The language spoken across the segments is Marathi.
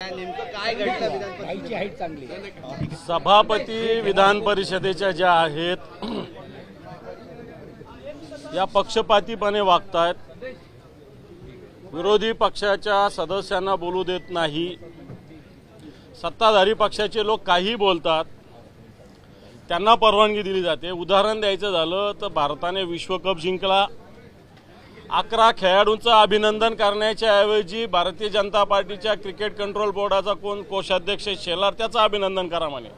नेमकं काय घडलं विधान सभापती विधान परिषदेच्या ज्या आहेत या पक्षपातीपणे वागतायत, विरोधी पक्षाच्या सदस्यांना बोलू देत नाही, सत्ताधारी पक्षाचे लोक काही बोलतात त्यांना परवानगी दिली जाते। उदाहरण द्यायचं झालं तर भारताने विश्वकप जिंकला, 11 खेळाडूंचं अभिनंदन करण्याच्या ऐवजी भारतीय जनता पार्टीच्या क्रिकेट कंट्रोल बोर्डाचा कोषाध्यक्ष शेलार त्याचं अभिनंदन करा म्हणे।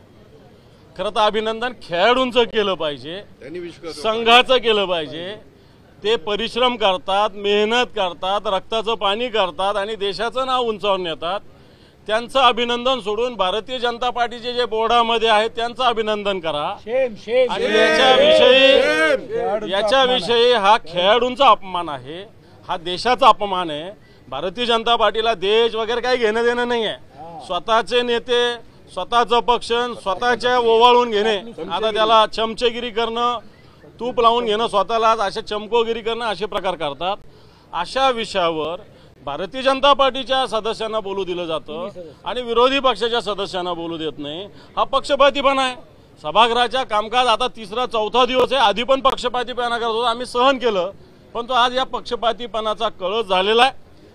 खरं तर अभिनंदन खेळाडूंचं केलं पाहिजे, संघाचं केलं पाहिजे। ते परिश्रम करतात, मेहनत करतात, रक्ताचं पाणी करतात आणि देशाचं नाव उंचावून नेतात। त्यांचं अभिनंदन सोडून भारतीय जनता पार्टीचे जे बोर्डामध्ये आहेत त्यांचं अभिनंदन करा। आणि याच्याविषयी हा खेळाडूंचा अपमान आहे, हा देशाचा अपमान आहे। भारतीय जनता पार्टीला देश वगैरे काही घेणं देणं नाही आहे। स्वतःचे नेते, स्वतःचं पक्ष स्वतःच्या ओवाळून घेणे, आता त्याला चमचेगिरी करणं, तूप लावून घेणं स्वतःला, अशा चमकोगिरी करणं असे प्रकार करतात। अशा विषयावर भारतीय जनता पार्टीच्या सदस्यांना बोलू दिलं जातं आणि विरोधी पक्षाच्या सदस्यांना बोलू देत नाही। हा पक्षपातीपणा आहे। सभागृहाच्या कामकाज आता 3रा-4था दिवस आहे, आधी पण पक्षपातीपणा करत होता, आम्ही सहन केलं, पण तो आज या पक्षपातीपणाचा कळस झालेला आहे।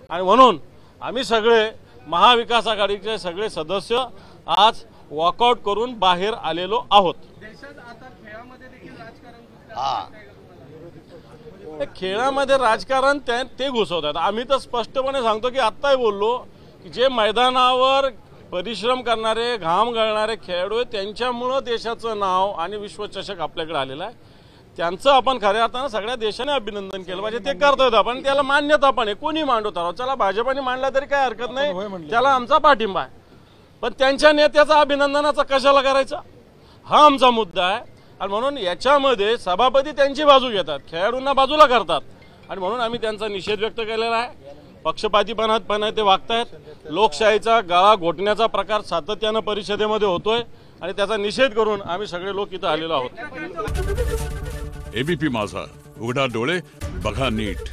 आणि म्हणून आम्ही सगळे महाविकास आघाडीचे सगळे सदस्य आज वॉकआउट करून बाहेर आलेलो आहोत। खेळामध्ये राजकारण ते घुसवतात। आम्ही तर स्पष्टपणे सांगतो की आत्ताही बोललो की जे मैदानावर परिश्रम करणारे, घाम गळणारे खेळाडू आहेत त्यांच्यामुळे देशाचं नाव आणि विश्वचषक आपल्याकडे आलेला आहे। त्यांचं आपण खऱ्या अर्थानं सगळ्या देशाने अभिनंदन केलं पाहिजे। ते करतोय आपण, त्याला मान्यता पण आहे। कोणी मांडवता, चला भाजपने मांडला तरी काही हरकत नाही, त्याला आमचा पाठिंबा आहे। पण त्यांच्या नेत्याचा अभिनंदनाचा कशाला करायचा, हा आमचा मुद्दा आहे। आणि म्हणून याच्यामध्ये सभापती त्यांची बाजू घेतात, खेळाडूंना बाजूला करतात आणि म्हणून आम्ही त्यांचा निषेध व्यक्त केलेला आहे। पक्षपातीपणात ते वागतायत, लोकशाहीचा गळा घोटण्याचा प्रकार सातत्यानं परिषदेमध्ये होतोय आणि त्याचा निषेध करून आम्ही सगळे लोक इथं आलेलो आहोत। एबीपी माझा, उघडा डोळे बघा नीट।